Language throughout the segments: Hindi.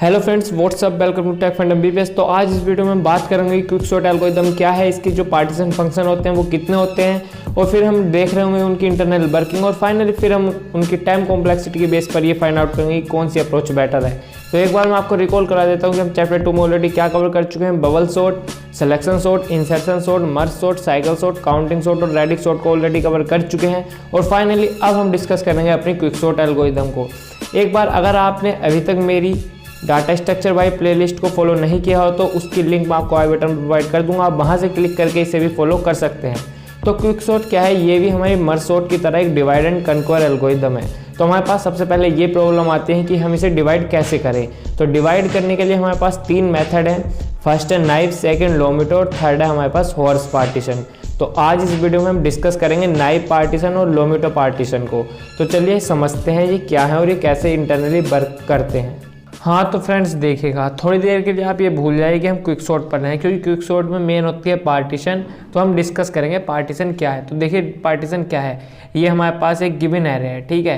Hello friends, what's up, welcome to tech fund MBBS. तो आज इस वीडियो में हम बात करेंगे क्विक सॉर्ट एल्गोरिथम क्या है, इसके जो पार्टीशन फंक्शन होते हैं वो कितने होते हैं, और फिर हम देख रहे होंगे उनकी इंटरनल वर्किंग, और फाइनली फिर हम उनकी टाइम कॉम्प्लेक्सिटी के बेस पर ये फाइंड आउट करेंगे कि कौन सी अप्रोच बेटर है। तो एक बार मैं आपको रिकॉल करा देता हूँ कि हम चैप्टर 2 में ऑलरेडी क्या कवर कर चुके हैं। Bubble sort, selection sort, insertion sort, merge sort, cycle sort, counting sort और रेडिक्स सॉर्ट को ऑलरेडी कवर कर चुके हैं। और फाइनली अब हम डिस्कस करेंगे अपनी क्विक सॉर्ट एल्गोरिथम को। एक बार अगर आपने अभी तक मेरी डाटा स्ट्रक्चर बाय प्लेलिस्ट को फॉलो नहीं किया हो तो उसकी लिंक मैं आपको आई बटन प्रोवाइड कर दूंगा, आप वहां से क्लिक करके इसे भी फॉलो कर सकते हैं। तो क्विक सॉर्ट क्या है, ये भी हमारी मर्ज सॉर्ट की तरह एक डिवाइड एंड कन्क्वर एल्गोरिथम है। तो हमारे पास सबसे पहले ये प्रॉब्लम आती है कि हम इसे डिवाइड कैसे करें। तो डिवाइड करने के लिए हमारे पास 3 मेथड हैं। फर्स्ट है नाइफ, सेकेंड लोमीटर और थर्ड है हमारे पास हॉर्स पार्टीशन। तो आज इस वीडियो में हम डिस्कस करेंगे नाइफ पार्टीशन और लोमीटर पार्टीशन को। तो चलिए समझते हैं ये क्या है और ये कैसे इंटरनली वर्क करते हैं। हाँ तो फ्रेंड्स देखिएगा, थोड़ी देर के लिए आप ये भूल जाइए कि हम क्विक सॉर्ट पढ़ रहे हैं, क्योंकि क्विक सॉर्ट में मेन होती है पार्टीशन। तो हम डिस्कस करेंगे पार्टीशन क्या है। तो देखिए पार्टीशन क्या है, ये हमारे पास एक गिवन एरे है, ठीक है।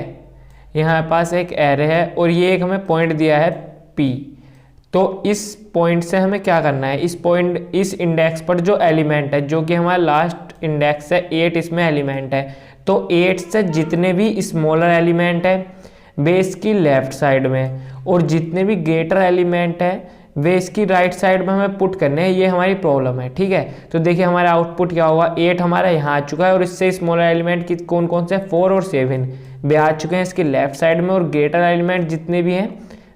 ये हमारे पास एक एरे है और ये एक हमें पॉइंट दिया है P। तो इस पॉइंट से हमें क्या करना है, इस इंडेक्स पर जो एलिमेंट है, जो कि हमारा लास्ट इंडेक्स है 8, इसमें एलिमेंट है। तो 8 से जितने भी स्मॉलर एलिमेंट है वे इसकी लेफ्ट साइड में, और जितने भी ग्रेटर एलिमेंट है वे इसकी राइट साइड में हमें पुट करने हैं। ये हमारी प्रॉब्लम है, ठीक है। तो देखिए हमारा आउटपुट क्या होगा, 8 हमारा यहाँ आ चुका है और इससे स्मॉलर एलिमेंट की कौन कौन से 4 और 7 वे आ चुके हैं इसकी लेफ्ट साइड में, और ग्रेटर एलिमेंट जितने भी हैं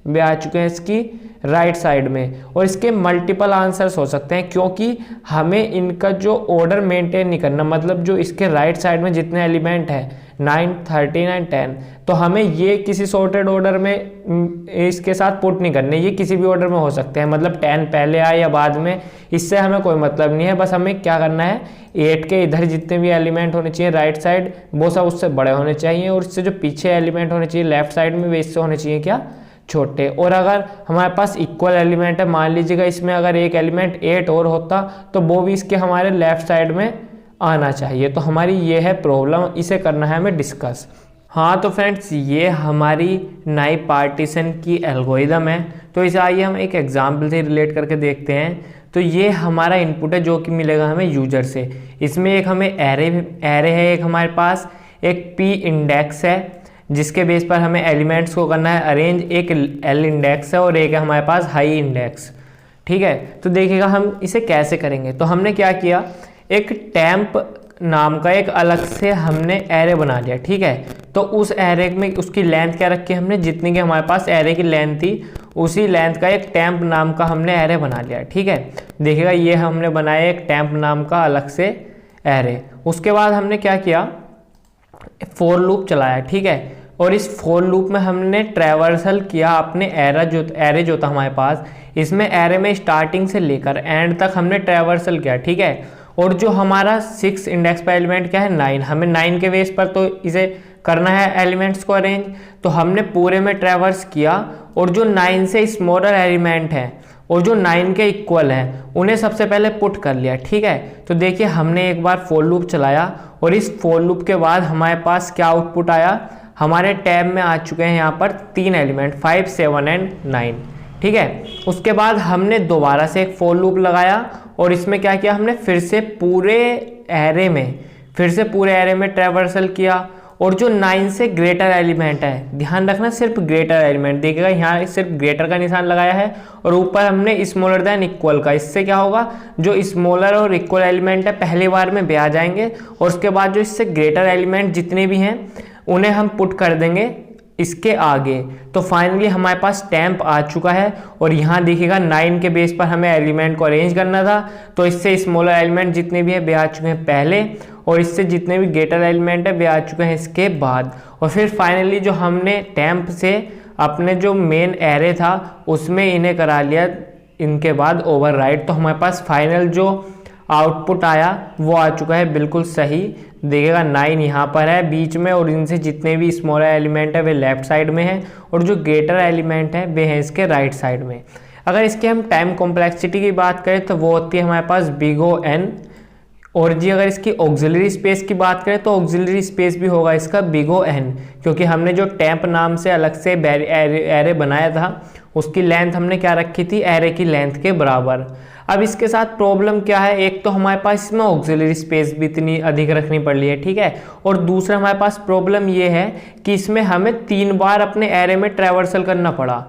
वे आ चुके हैं इसकी राइट साइड में। और इसके मल्टीपल आंसर्स हो सकते हैं, क्योंकि हमें इनका जो ऑर्डर मेंटेन नहीं करना, मतलब जो इसके राइट साइड में जितने एलिमेंट है 9, 13 एंड 10, तो हमें ये किसी सॉर्टेड ऑर्डर में इसके साथ पुट नहीं करने, ये किसी भी ऑर्डर में हो सकते हैं, मतलब 10 पहले आए या बाद में, इससे हमें कोई मतलब नहीं है। बस हमें क्या करना है, 8 के इधर जितने भी एलिमेंट होने चाहिए राइट साइड वो सब उससे बड़े होने चाहिए, और इससे जो पीछे एलिमेंट होने चाहिए लेफ्ट साइड में वे इससे होने चाहिए क्या, छोटे। और अगर हमारे पास इक्वल एलिमेंट है, मान लीजिएगा इसमें अगर एक एलिमेंट 8 और होता तो वो भी इसके हमारे लेफ्ट साइड में आना चाहिए। तो हमारी ये है प्रॉब्लम, इसे करना है हमें डिस्कस। हाँ तो फ्रेंड्स ये हमारी नाइफ पार्टीशन की एल्गोरिथम है। तो इसे आइए हम एक एग्जाम्पल से रिलेट करके देखते हैं। तो ये हमारा इनपुट है जो कि मिलेगा हमें यूजर से। इसमें एक हमें एरे है, एक हमारे पास एक P इंडेक्स है जिसके बेस पर हमें एलिमेंट्स को करना है अरेंज, एक L इंडेक्स है और एक है हमारे पास हाई इंडेक्स, ठीक है। तो देखिएगा हम इसे कैसे करेंगे। तो हमने क्या किया, एक टेम्प नाम का एक अलग से हमने एरे बना लिया, ठीक है। तो उस एरे में उसकी लेंथ क्या रखी हमने, जितनी की हमारे पास एरे की लेंथ थी उसी लेंथ का एक टेम्प नाम का हमने एरे बना लिया, ठीक है। देखिएगा ये हमने बनाया एक टेम्प नाम का अलग से एरे। उसके बाद हमने क्या किया, फॉर लूप चलाया, ठीक है। और इस फॉर लूप में हमने ट्रैवर्सल किया अपने एरे जो था हमारे पास, इसमें एरे में स्टार्टिंग से लेकर एंड तक हमने ट्रैवर्सल किया, ठीक है। और जो हमारा 6 इंडेक्स पर एलिमेंट क्या है 9, हमें 9 के बेस पर तो इसे करना है एलिमेंट्स को अरेंज। तो हमने पूरे में ट्रैवर्स किया और जो 9 से स्मॉलर एलिमेंट है और जो 9 के इक्वल हैं उन्हें सबसे पहले पुट कर लिया, ठीक है। तो देखिए हमने एक बार फॉर लूप चलाया और इस फॉर लूप के बाद हमारे पास क्या आउटपुट आया, हमारे टैब में आ चुके हैं यहाँ पर 3 एलिमेंट 5, 7 एंड 9, ठीक है। उसके बाद हमने दोबारा से एक फॉर लूप लगाया और इसमें क्या किया, हमने फिर से पूरे एरे में ट्रैवर्सल किया। और जो 9 से ग्रेटर एलिमेंट है, ध्यान रखना सिर्फ ग्रेटर एलिमेंट, देखिएगा यहाँ सिर्फ ग्रेटर का निशान लगाया है और ऊपर हमने स्मॉलर देन इक्वल का। इससे क्या होगा, जो स्मॉलर और इक्वल एलिमेंट है पहली बार में वे आ जाएंगे और उसके बाद जो इससे ग्रेटर एलिमेंट जितने भी हैं उन्हें हम पुट कर देंगे इसके आगे। तो फाइनली हमारे पास टेम्प आ चुका है और यहाँ देखिएगा 9 के बेस पर हमें एलिमेंट को अरेंज करना था, तो इससे स्मॉलर एलिमेंट जितने भी हैं वे आ चुके हैं पहले, और इससे जितने भी ग्रेटर एलिमेंट है वे आ चुके हैं इसके बाद। और फिर फाइनली जो हमने टेम्प से अपने जो मेन एरे था उसमें इन्हें करा लिया इनके बाद ओवरराइट। तो हमारे पास फाइनल जो आउटपुट आया वो आ चुका है बिल्कुल सही। देखिएगा 9 यहाँ पर है बीच में और इनसे जितने भी स्मॉलर एलिमेंट है वे लेफ्ट साइड में है और जो ग्रेटर एलिमेंट है वे हैं इसके राइट साइड में। अगर इसके हम टाइम कॉम्प्लेक्सिटी की बात करें तो वो होती है हमारे पास बिग O n, और जी अगर इसकी ऑक्सिलरी स्पेस की बात करें तो ऑक्सिलरी स्पेस भी होगा इसका बिग O n, क्योंकि हमने जो टेम्प नाम से अलग से एरे बनाया था उसकी लेंथ हमने क्या रखी थी, एरे की लेंथ के बराबर। अब इसके साथ प्रॉब्लम क्या है, एक तो हमारे पास इसमें ऑक्सिलरी स्पेस भी इतनी अधिक रखनी पड़ रही है, ठीक है। और दूसरा हमारे पास प्रॉब्लम ये है कि इसमें हमें 3 बार अपने एरे में ट्रैवर्सल करना पड़ा,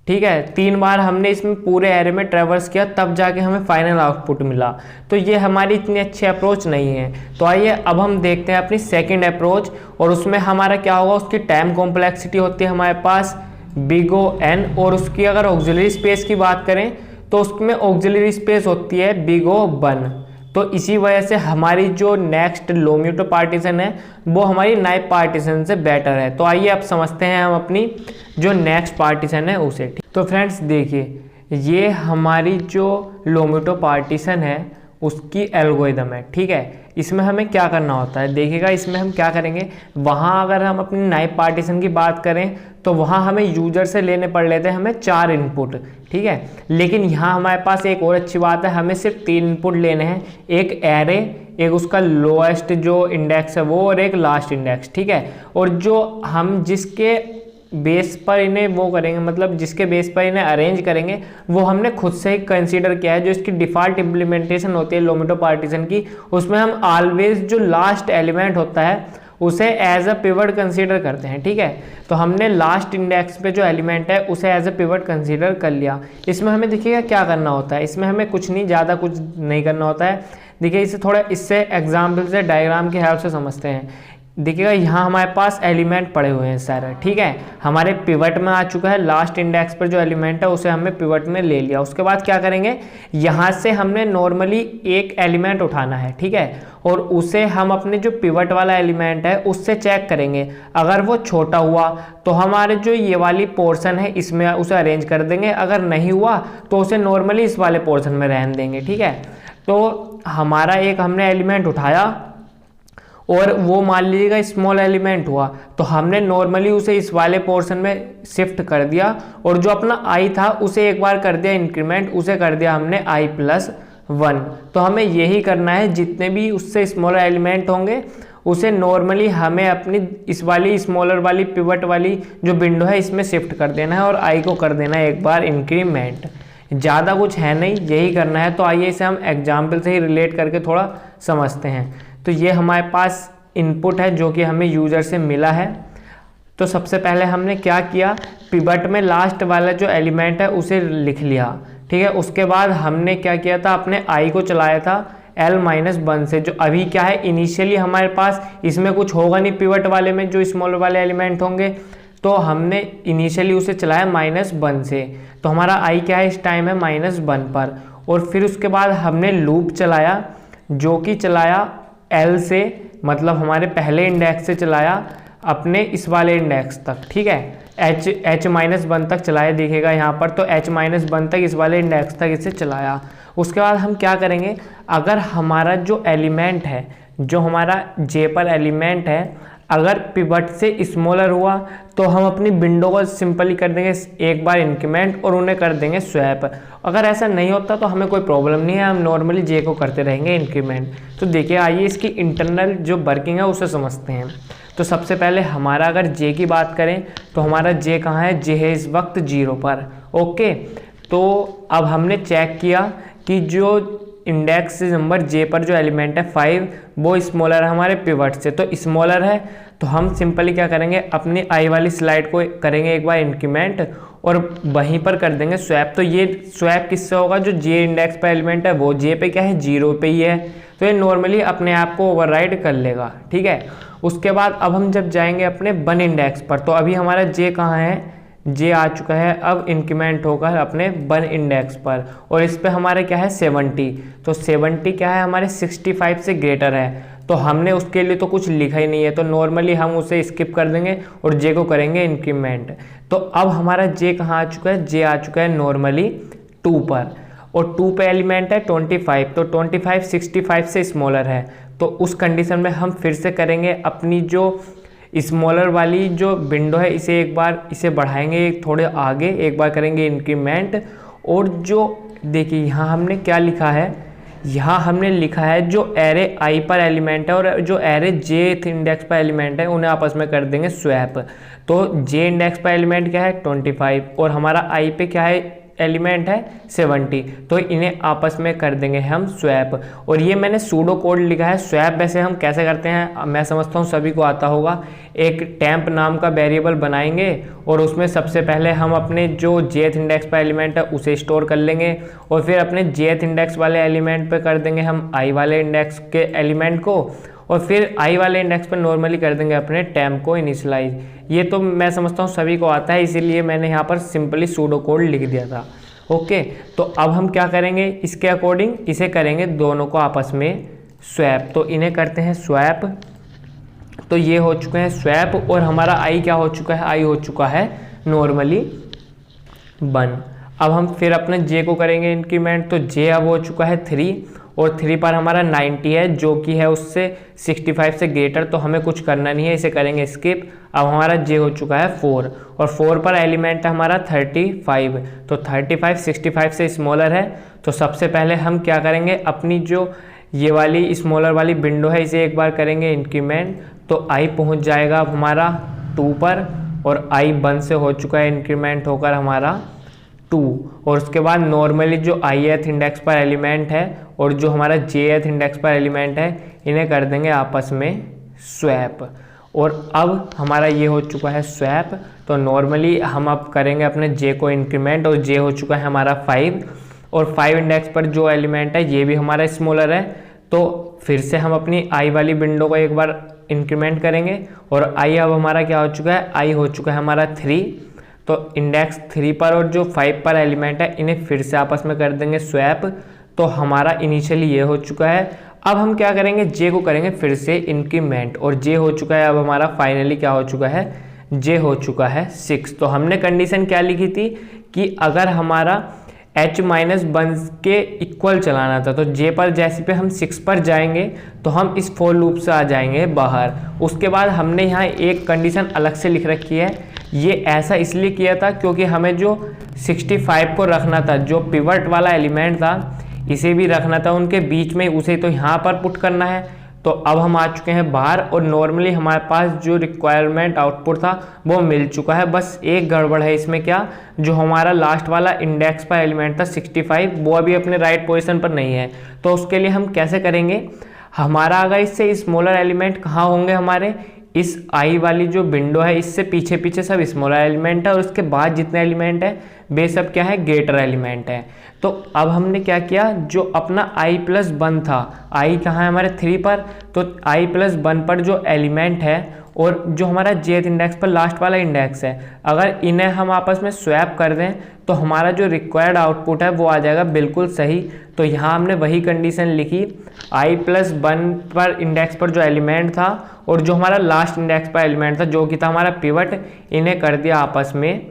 ठीक है। 3 बार हमने इसमें पूरे एरे में ट्रैवर्स किया, तब जाके हमें फाइनल आउटपुट मिला। तो ये हमारी इतनी अच्छी अप्रोच नहीं है। तो आइए अब हम देखते हैं अपनी सेकंड अप्रोच, और उसमें हमारा क्या होगा, उसकी टाइम कॉम्प्लेक्सिटी होती है हमारे पास बिग ओ एन, और उसकी अगर ऑक्सिलरी स्पेस की बात करें तो उसमें ऑक्सिलरी स्पेस होती है बिग ओ 1। तो इसी वजह से हमारी जो नेक्स्ट लो म्यूटो पार्टीशन है वो हमारी नाइप पार्टीशन से बेटर है। तो आइए अब समझते हैं हम अपनी जो नेक्स्ट पार्टीशन है उसे। तो फ्रेंड्स देखिए, ये हमारी जो लो म्यूटो पार्टीशन है उसकी एल्गोरिदम है, ठीक है। इसमें हमें क्या करना होता है, देखिएगा इसमें हम क्या करेंगे, वहाँ अगर हम अपनी नाइप पार्टीशन की बात करें तो वहाँ हमें यूजर से लेने पड़ लेते हैं हमें 4 इनपुट, ठीक है। लेकिन यहाँ हमारे पास एक और अच्छी बात है, हमें सिर्फ 3 इनपुट लेने हैं, एक एरे, एक उसका लोएस्ट जो इंडेक्स है वो, और एक लास्ट इंडेक्स, ठीक है। और जो हम जिसके बेस पर इन्हें वो करेंगे, मतलब जिसके बेस पर इन्हें अरेंज करेंगे, वो हमने खुद से ही कंसीडर किया है। जो इसकी डिफ़ॉल्ट इम्प्लीमेंटेशन होती है लो म्यूटो पार्टीशन की, उसमें हम ऑलवेज जो लास्ट एलिमेंट होता है उसे एज अ पिवट कंसीडर करते हैं, ठीक है। तो हमने लास्ट इंडेक्स पे जो एलिमेंट है उसे एज अ पिवट कंसीडर कर लिया। इसमें हमें देखिएगा क्या करना होता है, इसमें हमें कुछ नहीं, ज़्यादा कुछ नहीं करना होता है। देखिए इसे थोड़ा इससे एग्जाम्पल से डायग्राम के हेल्प से समझते हैं। देखिएगा यहाँ हमारे पास एलिमेंट पड़े हुए हैं सारे, ठीक है। हमारे पिवट में आ चुका है, लास्ट इंडेक्स पर जो एलिमेंट है उसे हमने पिवट में ले लिया। उसके बाद क्या करेंगे, यहाँ से हमने नॉर्मली एक एलिमेंट उठाना है, ठीक है, और उसे हम अपने जो पिवट वाला एलिमेंट है उससे चेक करेंगे। अगर वो छोटा हुआ तो हमारे जो ये वाली पोर्शन है इसमें उसे अरेंज कर देंगे, अगर नहीं हुआ तो उसे नॉर्मली इस वाले पोर्शन में रहने देंगे, ठीक है। तो हमारा एक हमने एलिमेंट उठाया और वो मान लीजिएगा स्मॉल एलिमेंट हुआ, तो हमने नॉर्मली उसे इस वाले पोर्शन में शिफ्ट कर दिया, और जो अपना आई था उसे एक बार कर दिया इंक्रीमेंट, उसे कर दिया हमने i+1। तो हमें यही करना है, जितने भी उससे स्मॉलर एलिमेंट होंगे उसे नॉर्मली हमें अपनी इस वाली स्मॉलर वाली पिवट वाली जो विंडो है इसमें शिफ्ट कर देना है, और आई को कर देना है एक बार इंक्रीमेंट। ज़्यादा कुछ है नहीं, यही करना है। तो आइए इसे हम एग्जाम्पल से ही रिलेट करके थोड़ा समझते हैं। तो ये हमारे पास इनपुट है जो कि हमें यूज़र से मिला है। तो सबसे पहले हमने क्या किया, पिवट में लास्ट वाला जो एलिमेंट है उसे लिख लिया, ठीक है। उसके बाद हमने क्या किया था, अपने आई को चलाया था l-1 से, जो अभी क्या है इनिशियली हमारे पास इसमें कुछ होगा नहीं, पिवट वाले में जो स्मॉल वाले एलिमेंट होंगे, तो हमने इनिशियली उसे चलाया -1 से। तो हमारा आई क्या है इस टाइम है -1 पर। और फिर उसके बाद हमने लूप चलाया, जो कि चलाया L से, मतलब हमारे पहले इंडेक्स से चलाया अपने इस वाले इंडेक्स तक, ठीक है। h-1 तक चलाया, दिखेगा यहाँ पर। तो h-1 तक इस वाले इंडेक्स तक इसे चलाया। उसके बाद हम क्या करेंगे, अगर हमारा जो एलिमेंट है, जो हमारा J पर एलिमेंट है, अगर पिवट से स्मॉलर हुआ तो हम अपनी विंडो को सिंपली कर देंगे एक बार इंक्रीमेंट और उन्हें कर देंगे स्वैप। अगर ऐसा नहीं होता तो हमें कोई प्रॉब्लम नहीं है, हम नॉर्मली जे को करते रहेंगे इंक्रीमेंट। तो देखिए आइए इसकी इंटरनल जो वर्किंग है उसे समझते हैं। तो सबसे पहले हमारा अगर जे की बात करें तो हमारा जे कहाँ है, जे है इस वक्त 0 पर, ओके। तो अब हमने चेक किया कि जो इंडेक्स नंबर जे पर जो एलिमेंट है 5 वो स्मॉलर है हमारे पिवट से, तो स्मॉलर है। तो हम सिंपली क्या करेंगे, अपनी आई वाली स्लाइड को करेंगे एक बार इंक्रीमेंट और वहीं पर कर देंगे स्वैप। तो ये स्वैप किससे होगा, जो जे इंडेक्स पर एलिमेंट है वो जे पे क्या है 0 पे ही है, तो ये नॉर्मली अपने आप को ओवरराइड कर लेगा, ठीक है। उसके बाद अब हम जब जाएंगे अपने 1 इंडेक्स पर, तो अभी हमारा जे कहाँ है, जे आ चुका है, अब इंक्रीमेंट होकर अपने 1 इंडेक्स पर, और इस पे हमारे क्या है 70। तो 70 क्या है हमारे 65 से ग्रेटर है, तो हमने उसके लिए तो कुछ लिखा ही नहीं है, तो नॉर्मली हम उसे स्किप कर देंगे और जे को करेंगे इंक्रीमेंट। तो अब हमारा जे कहाँ आ चुका है, जे आ चुका है नॉर्मली 2 पर, और 2 पे एलिमेंट है 25, तो 25 65 से स्मॉलर है। तो उस कंडीशन में हम फिर से करेंगे अपनी जो स्मॉलर वाली जो विंडो है इसे एक बार इसे बढ़ाएंगे थोड़े आगे, एक बार करेंगे इंक्रीमेंट। और जो देखिए यहाँ हमने क्या लिखा है, यहाँ हमने लिखा है जो एरे i पर एलिमेंट है और जो एरे jth इंडेक्स पर एलिमेंट है उन्हें आपस में कर देंगे स्वैप। तो j इंडेक्स पर एलिमेंट क्या है 25 और हमारा i पे क्या है एलिमेंट है 70, तो इन्हें आपस में कर देंगे हम स्वैप। और ये मैंने सूडो कोड लिखा है। स्वैप वैसे हम कैसे करते हैं मैं समझता हूँ सभी को आता होगा। एक टेम्प नाम का वेरिएबल बनाएंगे और उसमें सबसे पहले हम अपने जो jth इंडेक्स पर एलिमेंट है उसे स्टोर कर लेंगे और फिर अपने jth इंडेक्स वाले एलिमेंट पे कर देंगे हम i वाले इंडेक्स के एलिमेंट को और फिर i वाले इंडेक्स पर नॉर्मली कर देंगे अपने टेम्प को इनिशियलाइज। ये तो मैं समझता हूँ सभी को आता है, इसीलिए मैंने यहाँ पर सिंपली सूडो कोड लिख दिया था। ओके, तो अब हम क्या करेंगे इसके अकॉर्डिंग, इसे करेंगे दोनों को आपस में स्वैप। तो इन्हें करते हैं स्वैप। तो ये हो चुके हैं स्वैप और हमारा i क्या हो चुका है, i हो चुका है नॉर्मली 1। अब हम फिर अपने j को करेंगे इंक्रीमेंट। तो j अब हो चुका है 3 और 3 पर हमारा 90 है जो कि है उससे 65 से ग्रेटर, तो हमें कुछ करना नहीं है, इसे करेंगे स्किप। अब हमारा j हो चुका है 4 और 4 पर एलिमेंट है हमारा 35। तो 35 65 से स्मॉलर है, तो सबसे पहले हम क्या करेंगे अपनी जो ये वाली स्मॉलर वाली विंडो है इसे एक बार करेंगे इंक्रीमेंट। तो i पहुंच जाएगा अब हमारा 2 पर और i 1 से हो चुका है इंक्रीमेंट होकर हमारा 2। और उसके बाद नॉर्मली जो ith इंडेक्स पर एलिमेंट है और जो हमारा jth इंडेक्स पर एलिमेंट है इन्हें कर देंगे आपस में स्वैप। और अब हमारा ये हो चुका है स्वैप। तो नॉर्मली हम अब करेंगे अपने j को इंक्रीमेंट और j हो चुका है हमारा 5 और 5 इंडेक्स पर जो एलिमेंट है ये भी हमारा स्मॉलर है। तो फिर से हम अपनी i वाली विंडो को एक बार इंक्रीमेंट करेंगे और i अब हमारा क्या हो चुका है, i हो चुका है हमारा 3। तो इंडेक्स 3 पर और जो 5 पर एलिमेंट है इन्हें फिर से आपस में कर देंगे स्वैप। तो हमारा इनिशियली ये हो चुका है। अब हम क्या करेंगे j को करेंगे फिर से इंक्रीमेंट और j हो चुका है अब हमारा फाइनली क्या हो चुका है, j हो चुका है 6। तो हमने कंडीशन क्या लिखी थी कि अगर हमारा h-1 के इक्वल चलाना था तो j पर जैसे पे हम 6 पर जाएंगे तो हम इस फॉर लूप से आ जाएंगे बाहर। उसके बाद हमने यहाँ एक कंडीशन अलग से लिख रखी है। ये ऐसा इसलिए किया था क्योंकि हमें जो 65 को रखना था, जो पिवट वाला एलिमेंट था इसे भी रखना था उनके बीच में, उसे तो यहाँ पर पुट करना है। तो अब हम आ चुके हैं बाहर और नॉर्मली हमारे पास जो रिक्वायरमेंट आउटपुट था वो मिल चुका है। बस एक गड़बड़ है इसमें, क्या, जो हमारा लास्ट वाला इंडेक्स पर एलिमेंट था 65 वो अभी अपने राइट पोजीशन पर नहीं है। तो उसके लिए हम कैसे करेंगे, हमारा अगर इससे स्मॉलर एलिमेंट कहाँ होंगे, हमारे इस i वाली जो विंडो है इससे पीछे पीछे सब स्मॉलर एलिमेंट है और उसके बाद जितने एलिमेंट है वे सब क्या है, ग्रेटर एलिमेंट है। तो अब हमने क्या किया, जो अपना i+1 था, i कहाँ है हमारे 3 पर, तो i+1 पर जो एलिमेंट है और जो हमारा jth इंडेक्स पर लास्ट वाला इंडेक्स है, अगर इन्हें हम आपस में स्वैप कर दें तो हमारा जो रिक्वायर्ड आउटपुट है वो आ जाएगा बिल्कुल सही। तो यहाँ हमने वही कंडीशन लिखी, i+1 पर इंडेक्स पर जो एलिमेंट था और जो हमारा लास्ट इंडेक्स पर एलिमेंट था जो कि था हमारा पिवट, इन्हें कर दिया आपस में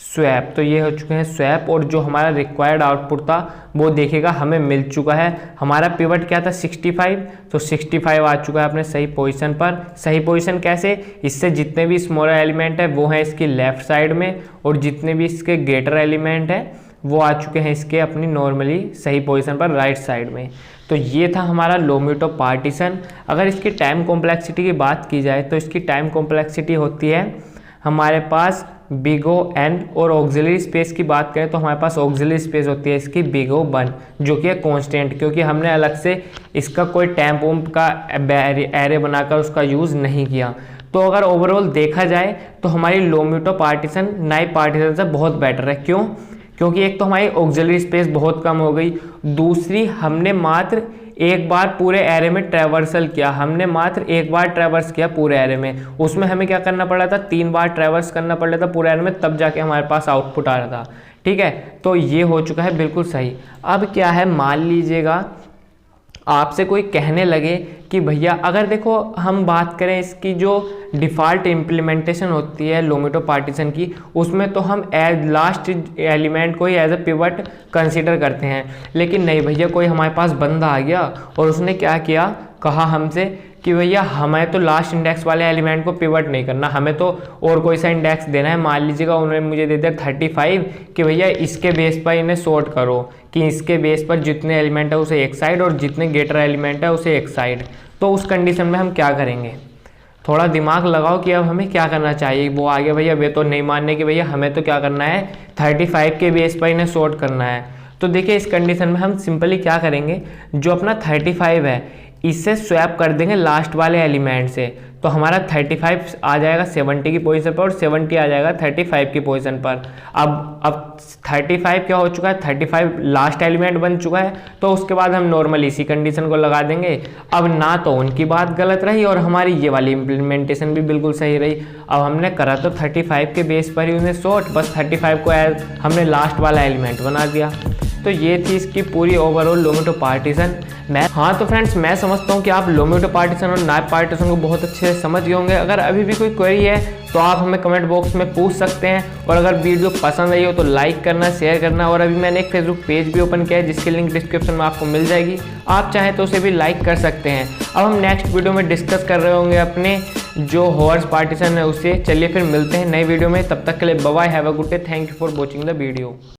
स्वैप। तो ये हो चुके हैं स्वैप और जो हमारा रिक्वायर्ड आउटपुट था वो देखेगा हमें मिल चुका है। हमारा पिवट क्या था 65, तो 65 आ चुका है अपने सही पोजीशन पर। सही पोजीशन कैसे, इससे जितने भी स्मॉलर एलिमेंट है वो हैं इसकी लेफ्ट साइड में और जितने भी इसके ग्रेटर एलिमेंट है वो आ चुके हैं इसके अपनी नॉर्मली सही पोजीशन पर राइट साइड में। तो ये था हमारा लोमीटो पार्टीशन। अगर इसकी टाइम कॉम्प्लेक्सिटी की बात की जाए तो इसकी टाइम कॉम्प्लेक्सिटी होती है हमारे पास बिग O n और ऑक्सिलरी स्पेस की बात करें तो हमारे पास ऑक्सिलरी स्पेस होती है इसकी बिग O 1 जो कि है कांस्टेंट, क्योंकि हमने अलग से इसका कोई टैम्प वोम्प का एरे बनाकर उसका यूज़ नहीं किया। तो अगर ओवरऑल देखा जाए तो हमारी लोमीटो पार्टीशन नाइप पार्टीशन से बहुत बेटर है। क्यों, क्योंकि एक तो हमारी ऑक्सिलरी स्पेस बहुत कम हो गई, दूसरी हमने मात्र एक बार पूरे एरे में ट्रैवर्सल किया, हमने मात्र एक बार ट्रैवर्स किया पूरे एरे में। उसमें हमें क्या करना पड़ा था, 3 बार ट्रैवर्स करना पड़ रहा था पूरे एरे में, तब जाके हमारे पास आउटपुट आ रहा था। ठीक है, तो ये हो चुका है बिल्कुल सही। अब क्या है, मान लीजिएगा आपसे कोई कहने लगे कि भैया अगर देखो हम बात करें इसकी जो डिफ़ॉल्ट इम्प्लीमेंटेशन होती है लोमीटो पार्टीशन की, उसमें तो हम एज लास्ट एलिमेंट को ही एज अ पिवट कंसीडर करते हैं। लेकिन नहीं भैया, कोई हमारे पास बंदा आ गया और उसने क्या किया, कहा हमसे कि भैया हमें तो लास्ट इंडेक्स वाले एलिमेंट को पिवट नहीं करना, हमें तो और कोई सा इंडेक्स देना है। मान लीजिएगा उन्होंने मुझे दे दिया 35 कि भैया इसके बेस पर इन्हें सॉर्ट करो, कि इसके बेस पर जितने एलिमेंट है उसे एक साइड और जितने गेटर एलिमेंट है उसे एक साइड। तो उस कंडीशन में हम क्या करेंगे, थोड़ा दिमाग लगाओ कि अब हमें क्या करना चाहिए। वो आ गया भैया, वे तो नहीं मानने कि भैया हमें तो क्या करना है 35 के बेस पर इन्हें सॉर्ट करना है। तो देखिए इस कंडीशन में हम सिंपली क्या करेंगे, जो अपना 35 है इससे स्वैप कर देंगे लास्ट वाले एलिमेंट से। तो हमारा 35 आ जाएगा 70 की पोजीशन पर और 70 आ जाएगा 35 की पोजीशन पर। अब 35 क्या हो चुका है, 35 लास्ट एलिमेंट बन चुका है। तो उसके बाद हम नॉर्मली इसी कंडीशन को लगा देंगे। अब ना तो उनकी बात गलत रही और हमारी ये वाली इम्प्लीमेंटेशन भी बिल्कुल सही रही। अब हमने करा तो 35 के बेस पर ही उन्हें सॉर्ट, बस 35 को एज हमने लास्ट वाला एलिमेंट बना दिया। तो ये थी इसकी पूरी ओवरऑल लोमेटो पार्टीशन। हाँ तो फ्रेंड्स, मैं समझता हूँ कि आप लोमेटो पार्टीशन और नैप पार्टीशन को बहुत अच्छे से समझ गए होंगे। अगर अभी भी कोई क्वेरी है तो आप हमें कमेंट बॉक्स में पूछ सकते हैं। और अगर वीडियो पसंद आई हो तो लाइक करना, शेयर करना। और अभी मैंने एक फेसबुक पेज भी ओपन किया है जिसकी लिंक डिस्क्रिप्शन में आपको मिल जाएगी, आप चाहें तो उसे भी लाइक कर सकते हैं। अब हम नेक्स्ट वीडियो में डिस्कस कर रहे होंगे अपने जो हॉर्स पार्टीशन है उससे। चलिए फिर मिलते हैं नई वीडियो में, तब तक के लिए bye bye, have a good day, thank you for watching the video.